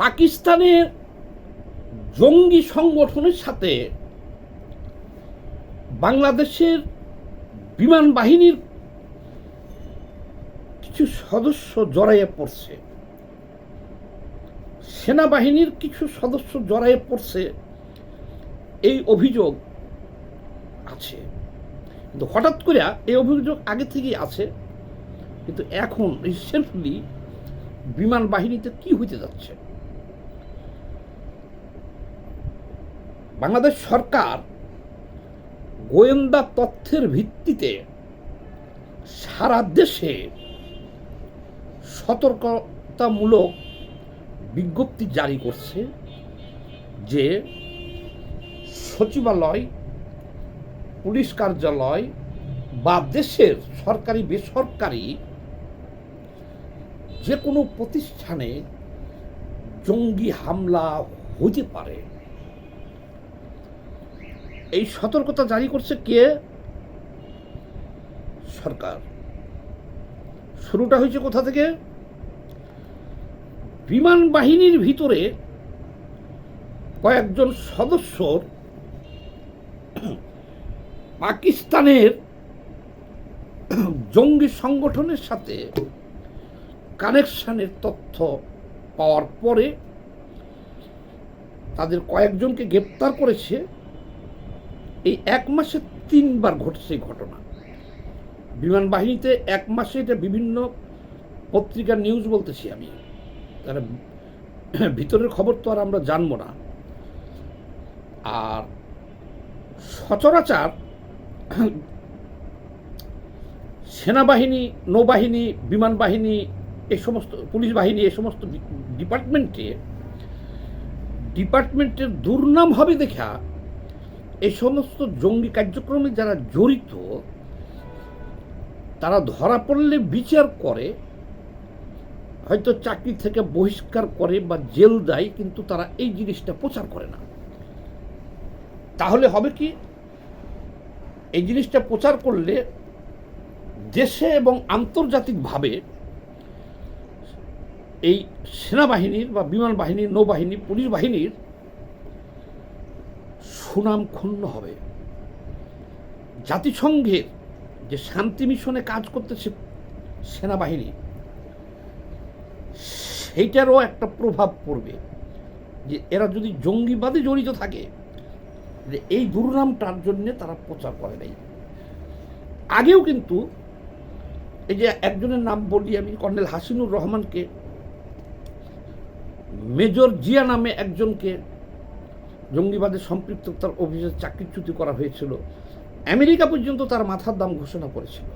পাকিস্তানের জঙ্গি সংগঠনের সাথে বাংলাদেশের বিমান বাহিনীর কিছু সদস্য জড়াইয়ে পড়ছে, সেনাবাহিনীর কিছু সদস্য জড়াইয়ে পড়ছে, এই অভিযোগ আছে। কিন্তু হঠাৎ করে এই অভিযোগ আগে থেকেই আছে, কিন্তু এখন রিসেন্টলি বিমান বাহিনীতে কি হইতে যাচ্ছে? বাংলাদেশ সরকার গোয়েন্দা তথ্যের ভিত্তিতে সারা দেশে সতর্কতামূলক বিজ্ঞপ্তি জারি করছে যে সচিবালয়, পুলিশ কার্যালয় বা দেশের সরকারি বেসরকারি যে কোনো প্রতিষ্ঠানে জঙ্গি হামলা হতে পারে। এই সতর্কতা জারি করছে কে? সরকার। শুরুটা হয়েছে কোথা থেকে? বিমান বাহিনীর ভিতরে কয়েকজন সদস্যর পাকিস্তানের জঙ্গি সংগঠনের সাথে কানেকশনের তথ্য পাওয়ার পরে তাদের কয়েকজনকে গ্রেপ্তার করেছে। এই এক মাসে 3 বার ঘটছে ঘটনা। বিমান বাহিনীতে এক মাসে, এটা বিভিন্ন পত্রিকার নিউজ বলতেছি আমি, তারা ভিতরের খবর তো আর আমরা জানবো না। আর সচরাচর সেনাবাহিনী, নৌবাহিনী, বিমান বাহিনী, এই সমস্ত পুলিশ বাহিনী, এই সমস্ত ডিপার্টমেন্টের দুর্নাম হবে দেখা এই সমস্ত জঙ্গি কার্যক্রমে যারা জড়িত তারা ধরা পড়লে বিচার করে, হয়তো চাকরি থেকে বহিষ্কার করে বা জেল দেয়, কিন্তু তারা এই জিনিসটা প্রচার করে না। তাহলে হবে কি? এই জিনিসটা প্রচার করলে দেশে এবং আন্তর্জাতিকভাবে এই সেনাবাহিনীর বা বিমান বাহিনীর, নৌবাহিনী, পুলিশ বাহিনীর সুনাম ক্ষুণ্ণ হবে। জাতিসংঘের যে শান্তি মিশনে কাজ করতেছে সেনাবাহিনী, সেইটারও একটা প্রভাব পড়বে যে এরা যদি জঙ্গিবাদে জড়িত থাকে, যে এই দুর্নামটার জন্য তারা প্রচার করে নাই। আগেও কিন্তু এই যে একজনের নাম বলি আমি, কর্নেল হাসিনুর রহমানকে, মেজর জিয়া নামে একজনকে জঙ্গিবাদে সম্পৃক্ততার অভিযোগে চাকরিচ্যুতি করা হয়েছিল। আমেরিকা পর্যন্ত তার মাথার দাম ঘোষণা করেছিল।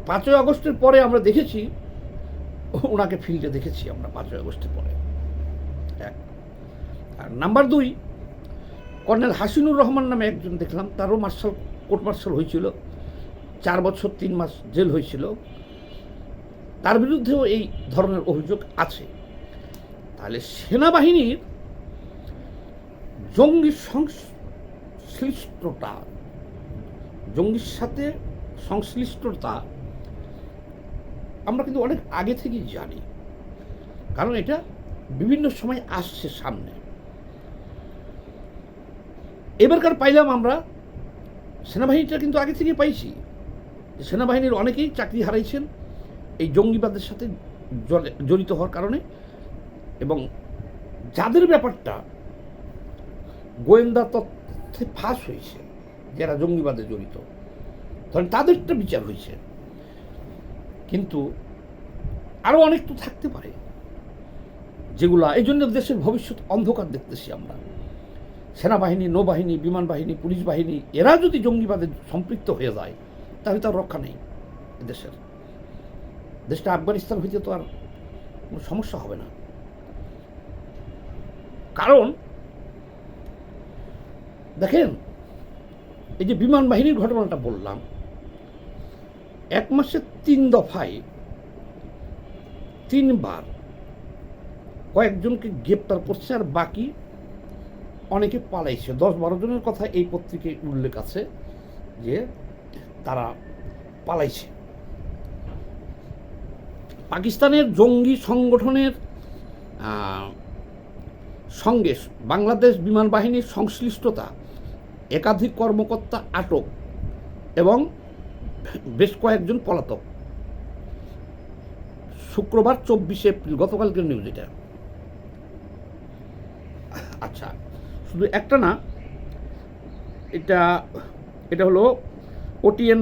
5ই আগস্টের পরে আমরা দেখেছি, ওনাকে ফিল্ডে দেখেছি আমরা 5ই আগস্টের পরে। এক। আর নাম্বার 2, কর্নেল হাসিনুর রহমান নামে একজন দেখলাম, তারও কোর্ট মার্শাল হয়েছিল, 4 বছর 3 মাস জেল হয়েছিল। তার বিরুদ্ধেও এই ধরনের অভিযোগ আছে। তাহলে সেনাবাহিনীর জঙ্গির সংশ্লিষ্টতা, জঙ্গির সাথে সংশ্লিষ্টতা আমরা কিন্তু অনেক আগে থেকেই জানি, কারণ এটা বিভিন্ন সময় আসছে সামনে। এবারকার পাইলাম আমরা, সেনাবাহিনীটা কিন্তু আগে থেকে পাইছি, সেনাবাহিনীর অনেকেই চাকরি হারাইছেন এই জঙ্গিবাদের সাথে জড়িত হওয়ার কারণে, এবং যাদের ব্যাপারটা গোয়েন্দা তথ্যে ফাঁস হয়েছে, যারা জঙ্গিবাদে জড়িত, ধরেন তাদেরটা বিচার হয়েছে। কিন্তু আরও অনেক তো থাকতে পারে যেগুলা, এই জন্য দেশের ভবিষ্যৎ অন্ধকার দেখতেছি আমরা। সেনাবাহিনী, নৌবাহিনী, বিমান বাহিনী, পুলিশ বাহিনী, এরা যদি জঙ্গিবাদে সম্পৃক্ত হয়ে যায় তাহলে তার রক্ষা নেই দেশের। দেশটা আফগানিস্তান হইতে তো আর কোনো সমস্যা হবে না। কারণ দেখেন, এই যে বিমান বাহিনীর ঘটনাটা বললাম, 1 মাসে 3 দফায় 3 বার কয়েকজনকে গ্রেপ্তার করছে, আর বাকি অনেকে পালাইছে। 10-12 জনের কথা এই পত্রিকায় উল্লেখ আছে যে তারা পালাইছে। পাকিস্তানের জঙ্গি সংগঠনের সঙ্গে বাংলাদেশ বিমান বাহিনীর সংশ্লিষ্টতা, একাধিক কর্মকর্তা আটক এবং বেশ কয়েকজন পলাতক। শুক্রবার 24 এপ্রিল, গতকালকের নিউজ এটা। আচ্ছা, শুধু একটা না, এটা হলো এটিএন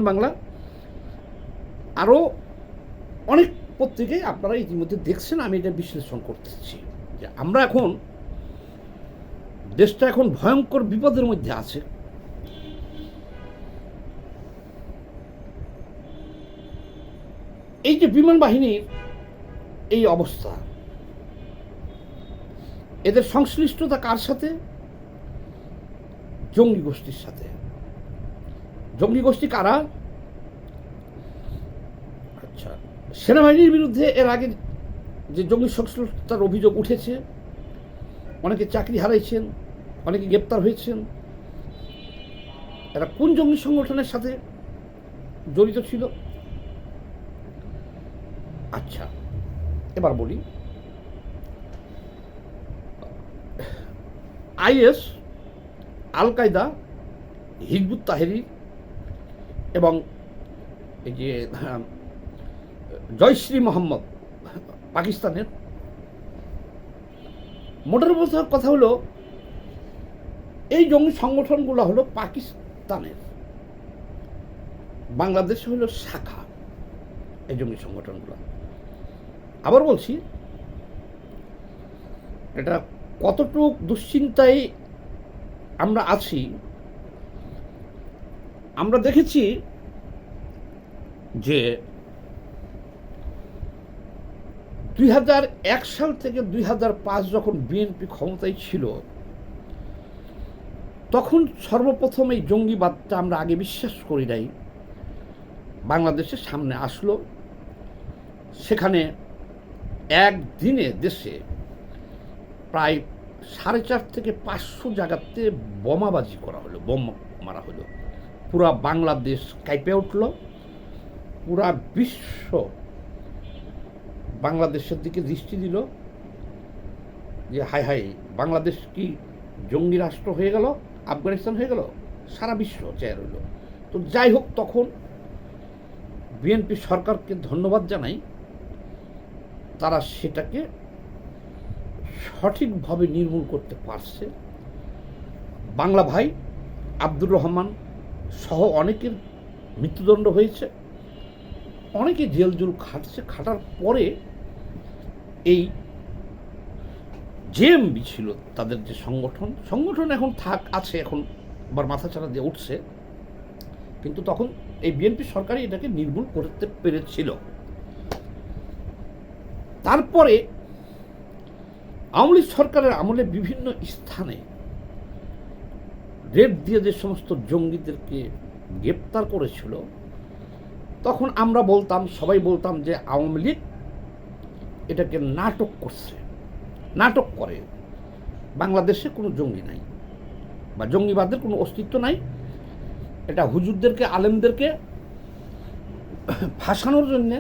বাংলা। আরও অনেক পত্রিকায় আপনারা ইতিমধ্যে দেখছেন। আমি এটা বিশ্লেষণ করতেছি যে আমরা এখন, দেশটা এখন ভয়ঙ্কর বিপদের মধ্যে আছে। এই যে বিমান বাহিনীর এই অবস্থা, এদের সংশ্লিষ্টতা কার সাথে? জঙ্গি গোষ্ঠীর সাথে। জঙ্গি গোষ্ঠী কারা? আচ্ছা, সেনাবাহিনীর বিরুদ্ধে এর আগে যে জঙ্গি সংশ্লিষ্টতার অভিযোগ উঠেছে, অনেকে চাকরি হারাইছেন, অনেকে গ্রেপ্তার হয়েছেন, এরা কোন জঙ্গি সংগঠনের সাথে জড়িত ছিল? আচ্ছা, এবার বলি, আইএস, আল কায়দা, হিজবুত তাহরির এবং এই যে জয়শ্রী মোহাম্মদ পাকিস্তানের, মোটের কথা হলো এই জঙ্গি সংগঠনগুলো হলো পাকিস্তানের, বাংলাদেশে হলো শাখা এই জঙ্গি সংগঠনগুলো। আবার বলছি, এটা কতটুকু দুশ্চিন্তায় আমরা আছি। আমরা দেখেছি যে 2001 সাল থেকে 2005 যখন বিএনপি ক্ষমতায় ছিল, তখন সর্বপ্রথম এই জঙ্গিবাদটা আমরা আগে বিশ্বাস করি নাই, বাংলাদেশের সামনে আসলো। সেখানে একদিনে দেশে প্রায় 4.5 থেকে 500 জায়গাতে বোমাবাজি করা হলো, বোম মারা হলো। পুরা বাংলাদেশ কাঁপে উঠল, পুরা বিশ্ব বাংলাদেশের দিকে দৃষ্টি দিল যে হায় হায়, বাংলাদেশ কি জঙ্গি রাষ্ট্র হয়ে গেল, আফগানিস্তান হয়ে গেল, সারা বিশ্ব চেয়ে রইল। তো যাই হোক, তখন বিএনপি সরকারকে ধন্যবাদ জানাই, তারা সেটাকে সঠিকভাবে নির্মূল করতে পারছে। বাংলা ভাই আব্দুর রহমান সহ অনেকের মৃত্যুদণ্ড হয়েছে, অনেকে জেল জুল খাটার পরে এই জেএমবি ছিল তাদের যে সংগঠন এখন আছে, এখন আবার মাথাচাড়া দিয়ে উঠছে, কিন্তু তখন এই বিএনপি সরকারই এটাকে নির্মূল করতে পেরেছিল। তারপরে আওয়ামী লীগ সরকারের আমলে বিভিন্ন স্থানে রেড দিয়ে যে সমস্ত জঙ্গিদেরকে গ্রেপ্তার করেছিল, তখন আমরা বলতাম, সবাই বলতাম যে আওয়ামী লীগ এটাকে নাটক করছে, নাটক করে। বাংলাদেশে কোনো জঙ্গি নাই বা জঙ্গিবাদের কোনো অস্তিত্ব নাই, এটা হুজুরদেরকে, আলেমদেরকে ফাঁসানোর জন্যে,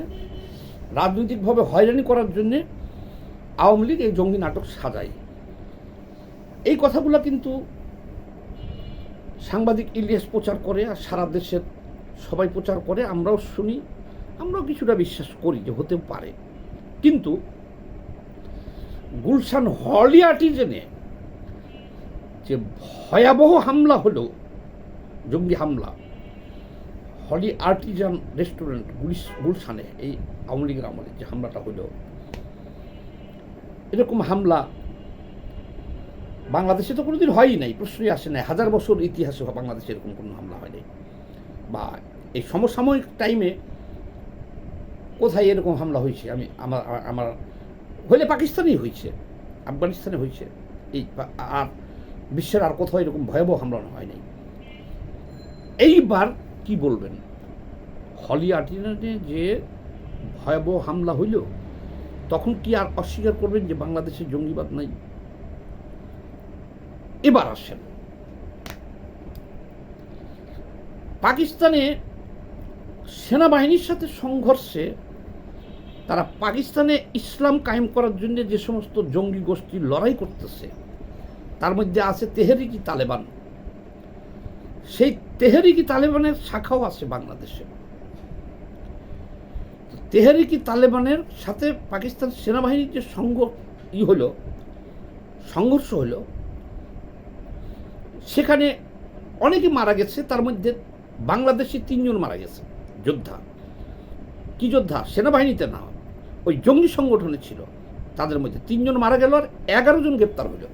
রাজনৈতিকভাবে হয়রানি করার জন্যে আওয়ামী লীগ এই জঙ্গি নাটক সাজায়। এই কথাগুলো কিন্তু সাংবাদিক ইলিয়াস প্রচার করে, আর সারা দেশের সবাই প্রচার করে, আমরাও শুনি, আমরাও কিছুটা বিশ্বাস করি যে হতে পারে। কিন্তু গুলশান হলি আর্টিজেনে যে ভয়াবহ হামলা হলো, জঙ্গি হামলা, হলি আর্টিজান রেস্টুরেন্ট গুলশানে, এই আওয়ামী লীগের আমলে যে হামলাটা হলো, এরকম হামলা বাংলাদেশে তো কোনোদিন হয়ই নাই, প্রশ্নই আসে নাই। 1000 বছর ইতিহাসে বাংলাদেশে এরকম কোনো হামলা হয় নাই, বা এই সমসাময়িক টাইমে কোথায় এরকম হামলা হয়েছে? আমার হলে পাকিস্তানেই হয়েছে, আফগানিস্তানে হয়েছে, এই আর বিশ্বের আর কোথাও এরকম ভয়াবহ হামলা হয় নাই। এইবার কি বলবেন, হলি আর্টিজেনে যে ভয়াবহ হামলা হইল, তখন কি আর অস্বীকার করবেন যে বাংলাদেশে জঙ্গিবাদ নাই? এবার আসেন, পাকিস্তানে সেনাবাহিনীর সাথে সংঘর্ষে তারা পাকিস্তানে ইসলাম কায়েম করার জন্য যে সমস্ত জঙ্গি গোষ্ঠী লড়াই করতেছে তার মধ্যে আছে তেহরিকি তালেবান। সেই তেহরিকি তালেবানের শাখাও আছে বাংলাদেশে। তেহরিকি তালেবানের সাথে পাকিস্তান সেনাবাহিনীর যে সংঘর্ষ হলো, সেখানে অনেকে মারা গেছে। তার মধ্যে বাংলাদেশি 3 জন মারা গেছে যোদ্ধা। কি যোদ্ধা? সেনাবাহিনীতে না, ওই জঙ্গি সংগঠনে ছিল। তাদের মধ্যে 3 জন মারা গেল আর 11 জন গ্রেপ্তার হইল।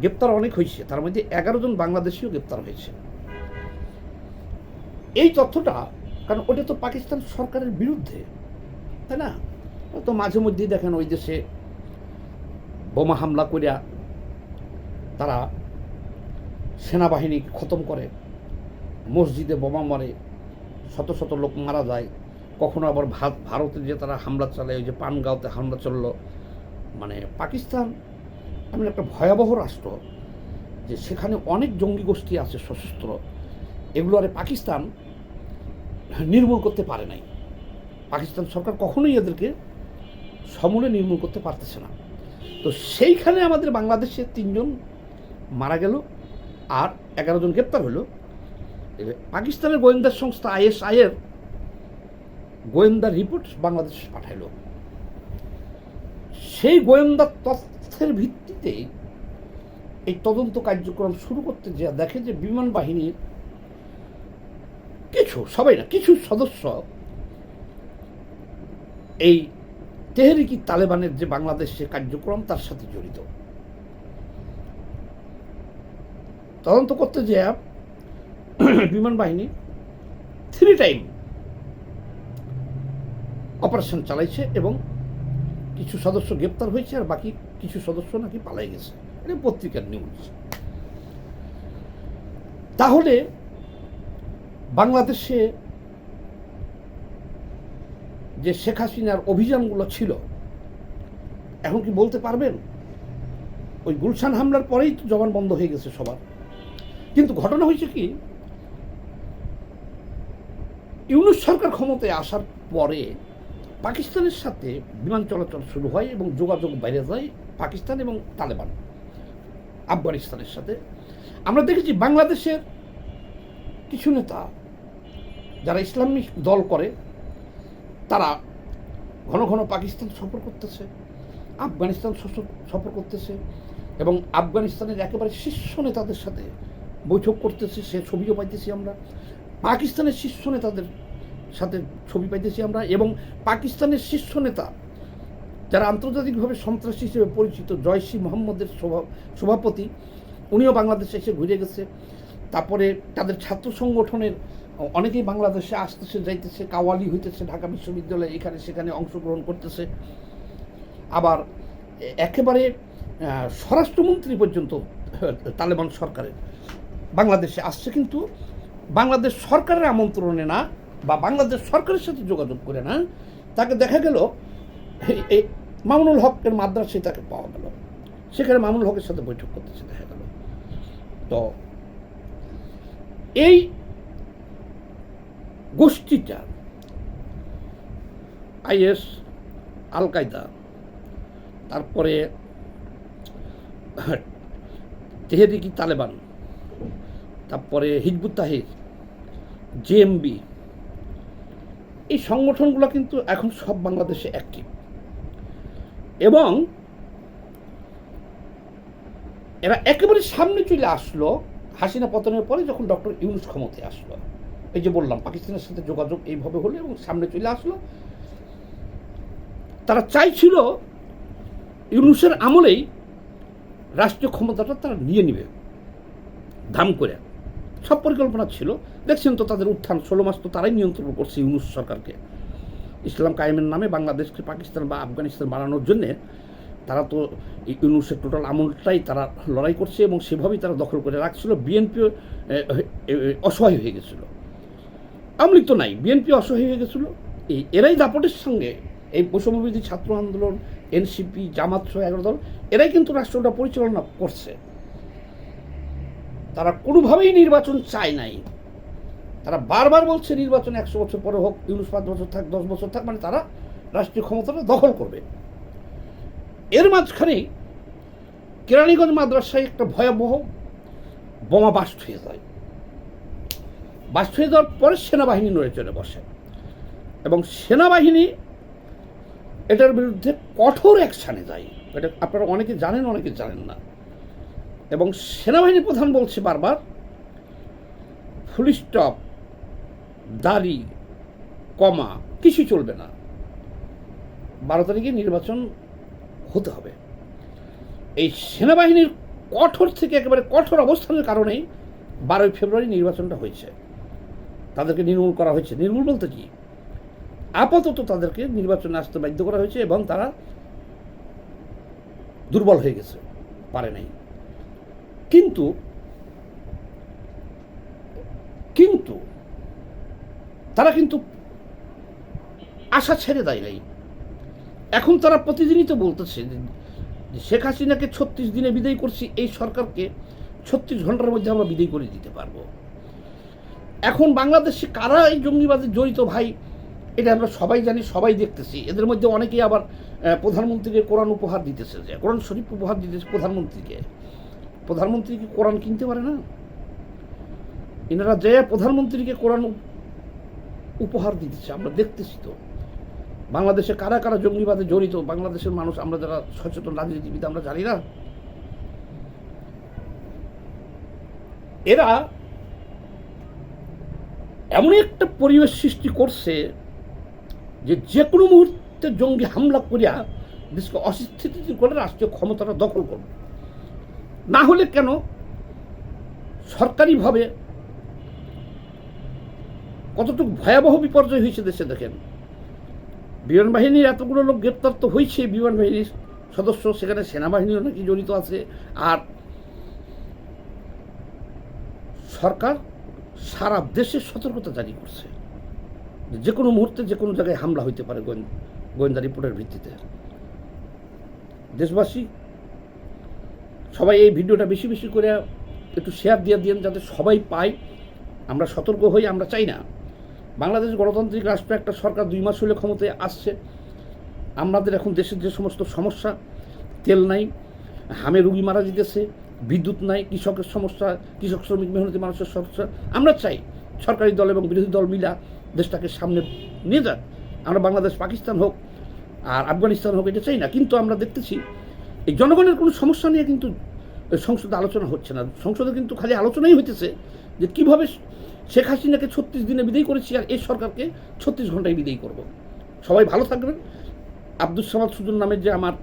গ্রেপ্তার অনেক হয়েছে, তার মধ্যে 11 জন বাংলাদেশিও গ্রেপ্তার হয়েছে। এই তথ্যটা, কারণ ওটা তো পাকিস্তান সরকারের বিরুদ্ধে, তাই না? তো মাঝে মধ্যেই দেখেন ওই দেশে বোমা হামলা করিয়া তারা সেনাবাহিনী খতম করে, মসজিদে বোমা মারে, শত শত লোক মারা যায়। কখনো আবার ভারতে যে তারা হামলা চালায়, ওই যে পানগাঁওতে হামলা চললো। মানে পাকিস্তান এমন একটা ভয়াবহ রাষ্ট্র যে সেখানে অনেক জঙ্গি গোষ্ঠী আছে সশস্ত্র। এগুলো আর পাকিস্তান নির্মূল করতে পারে নাই। পাকিস্তান সরকার কখনোই এদেরকে সমূলে নির্মূল করতে পারতেছে না। তো সেইখানে আমাদের বাংলাদেশে 3 জন মারা গেল আর 11 জন গ্রেপ্তার হলো। পাকিস্তানের গোয়েন্দা সংস্থা ISI এর গোয়েন্দা রিপোর্ট বাংলাদেশ পাঠাইল। সেই গোয়েন্দা তথ্যের ভিত্তিতে এই তদন্ত কার্যক্রম শুরু করতে যে দেখে যে বিমান বাহিনীর কিছু সদস্য এই তেহরিকি তালেবানের যে বাংলাদেশের কার্যক্রম তার সাথে জড়িত। তদন্ত করতে যে বিমান বাহিনী 3 টাইম অপারেশন চালাইছে এবং কিছু সদস্য গ্রেপ্তার হয়েছে আর বাকি কিছু সদস্য নাকি পালাই গেছে। এটা পত্রিকার নিউজ। তাহলে বাংলাদেশে যে শেখ হাসিনার অভিযানগুলো ছিল, এখন কি বলতে পারবেন? ওই গুলশান হামলার পরেই তো জবান বন্ধ হয়ে গেছে সবার। কিন্তু ঘটনা হয়েছে কি, ইউনূস সরকার ক্ষমতায় আসার পরে পাকিস্তানের সাথে বিমান চলাচল শুরু হয় এবং যোগাযোগ বাইরে যায় পাকিস্তান এবং তালেবান আফগানিস্তানের সাথে। আমরা দেখেছি বাংলাদেশের কিছু নেতা যারা ইসলামিক দল করে তারা ঘন ঘন পাকিস্তান সফর করতেছে, আফগানিস্তান সফর করতেছে এবং আফগানিস্তানের একেবারে শীর্ষ নেতাদের সাথে বৈঠক করতেছে। সে ছবিও পাইতেছি আমরা। পাকিস্তানের শীর্ষ নেতাদের সাথে ছবি পাইতেছি আমরা। এবং পাকিস্তানের শীর্ষ নেতা যারা আন্তর্জাতিকভাবে সন্ত্রাসী হিসেবে পরিচিত, জয়সি মোহাম্মদের সভাপতি, উনিও বাংলাদেশে এসে ঘুরে গেছে। তারপরে তাদের ছাত্র সংগঠনের অনেকেই বাংলাদেশে আসতেছে যাইতেছে, কাওয়ালি হইতেছে, ঢাকা বিশ্ববিদ্যালয়ে এখানে সেখানে অংশগ্রহণ করতেছে। আবার একেবারে স্বরাষ্ট্রমন্ত্রী পর্যন্ত তালেবান সরকারের বাংলাদেশে আসছে, কিন্তু বাংলাদেশ সরকারের আমন্ত্রণে না বা বাংলাদেশ সরকারের সাথে যোগাযোগ করে না। তাকে দেখা গেল এই মামুনুল হকের মাদ্রাসায় তাকে পাওয়া গেল, সেখানে মামুনুল হকের সাথে বৈঠক করতেছে দেখা গেল। তো এই গোষ্ঠীটা IS, আল কায়দা, তারপরে তেহরিকি তালেবান, তারপরে হিজবুত তাহরির, JMB, এই সংগঠনগুলো কিন্তু এখন সব বাংলাদেশে অ্যাক্টিভ। এবং এরা একেবারে সামনে চলে আসলো হাসিনা পতনের পরে, যখন ডক্টর ইউনূস ক্ষমতায় আসলো। এই যে বললাম পাকিস্তানের সাথে যোগাযোগ এইভাবে হলো এবং সামনে চলে আসলো। তারা চাইছিল ইউনূসের আমলেই রাষ্ট্রীয় ক্ষমতাটা তারা নিয়ে নেবে ধাম করে। সব পরিকল্পনা ছিল। দেখছেন তো তাদের উত্থান, 16 মাস তো তারাই নিয়ন্ত্রণ করছে ইউনূস সরকারকে। ইসলাম কায়েমের নামে বাংলাদেশকে পাকিস্তান বা আফগানিস্তান বানানোর জন্যে তারা তো ইউনূসের টোটাল আমলটাই তারা লড়াই করছে এবং সেভাবেই তারা দখল করে রাখছিল। বিএনপিও অসহায় হয়ে গেছিলো। আওয়ামী লীগ তো নাই, বিএনপি অসহায় হয়ে গেছিলো। এরাই দাপটের সঙ্গে এই বৈষম্যবিরোধী ছাত্র আন্দোলন, NCP, জামাত সহ 11 দল, এরাই কিন্তু রাষ্ট্রটা পরিচালনা করছে। তারা কোনোভাবেই নির্বাচন চায় নাই। তারা বারবার বলছে নির্বাচন 100 বছর পরে হোক, ইউনূস 5 বছর থাক, 10 বছর থাক, মানে তারা রাষ্ট্রীয় ক্ষমতাটা দখল করবে। এর মাঝখানে কেরানীগঞ্জ মাদ্রাসায় একটা ভয়াবহ বোমা বাস্ট হয়ে যায়। বাস্ট হয়ে যাওয়ার পরে সেনাবাহিনী নড়ে চড়ে বসে এবং সেনাবাহিনী এটার বিরুদ্ধে কঠোর অ্যাকশানে যায়। এটা আপনারা অনেকে জানেন, অনেকে জানেন না। এবং সেনাবাহিনী প্রধান বলছে বারবার ফুল স্টপ, দাড়ি, কমা কিছুই চলবে না, 12 তারিখে নির্বাচন হতে হবে। এই সেনাবাহিনীর কঠোর থেকে একেবারে কঠোর অবস্থানের কারণেই 12 ফেব্রুয়ারি নির্বাচনটা হয়েছে। তাদেরকে নির্মূল করা হয়েছে। নির্মূল বলতে কি, আপাতত তাদেরকে নির্বাচনে আসতে বাধ্য করা হয়েছে এবং তারা দুর্বল হয়ে গেছে, পারে নাই। কিন্তু কিন্তু তারা কিন্তু আশা ছেড়ে দেয় নাই। এখন তারা প্রতিদিনই তো বলতেছে যে শেখ হাসিনাকে 36 দিনে বিদায় করছি, এই সরকারকে 36 ঘন্টার মধ্যে আমরা বিদায় করে দিতে পারবো। এখন বাংলাদেশে কারা এই জঙ্গিবাদে জড়িত ভাই, এটা আমরা সবাই জানি, সবাই দেখতেছি। এদের মধ্যে অনেকেই আবার প্রধানমন্ত্রীকে কোরআন উপহার দিতেছে, যে কোরআন শরীফ উপহার দিতেছে প্রধানমন্ত্রীকে। প্রধানমন্ত্রী কি কোরআন কিনতে পারে না? এনারা যে প্রধানমন্ত্রীকে কোরআন উপহার দিতেছে, আমরা দেখতেছি তো। বাংলাদেশে কারা কারা জঙ্গিবাদে জড়িত, বাংলাদেশের মানুষ, আমরা যারা সচেতন রাজনীতিবিদ, আমরা জানি না? এরা এমন একটা পরিবেশ সৃষ্টি করছে যে কোনো মুহূর্তে জঙ্গি হামলা করিয়া দেশকে অস্থিতিশীল করে রাষ্ট্রীয় ক্ষমতাটা দখল করবে। না হলে কেন সরকারিভাবে কতটুকু ভয়াবহ বিপর্যয় হয়েছে দেশে দেখেন। বিমান বাহিনীর এতগুলো লোক গ্রেপ্তার তো হয়েছে, বিমান বাহিনীর সদস্য, সেখানে সেনাবাহিনীও নাকি জড়িত আছে। আর সরকার সারা দেশে সতর্কতা জারি করছে যে কোনো মুহূর্তে যে কোনো জায়গায় হামলা হইতে পারে গোয়েন্দা রিপোর্টের ভিত্তিতে। দেশবাসী সবাই এই ভিডিওটা বেশি বেশি করে একটু শেয়ার দিয়ে দিন, যাতে সবাই পায়। আমরা সতর্ক হই। আমরা চাই না বাংলাদেশ গণতান্ত্রিক রাষ্ট্র, একটা সরকার 2 মাস হলে ক্ষমতায় আসছে। আমাদের এখন দেশের যে সমস্ত সমস্যা, তেল নাই, হামে রুগী মারা যেতেছে, বিদ্যুৎ নাই, কৃষকের সমস্যা, কৃষক শ্রমিক মেহনতি মানুষের সমস্যা, আমরা চাই সরকারি দল এবং বিরোধী দল মিলা দেশটাকে সামনে নিয়ে যাক। আমরা বাংলাদেশ পাকিস্তান হোক আর আফগানিস্তান হোক, এটা চাই না। কিন্তু আমরা দেখতেছি এই জনগণের কোনো সমস্যা নিয়ে কিন্তু সংসদে আলোচনা হচ্ছে না। সংসদে কিন্তু খালি আলোচনাই হইতেছে যে কীভাবে শেখ হাসিনাকে 36 দিনে বিদায় করেছি আর এই সরকারকে 36 ঘন্টায় বিদায় করব। সবাই ভালো থাকবেন। আব্দুস সামাদ সুজন নামের যে আমার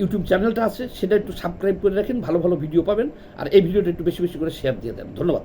ইউটিউব চ্যানেলটা আছে, সেটা একটু সাবস্ক্রাইব করে রাখেন, ভালো ভালো ভিডিও পাবেন। আর এই ভিডিওটা একটু বেশি বেশি করে শেয়ার দিয়ে দেন। ধন্যবাদ।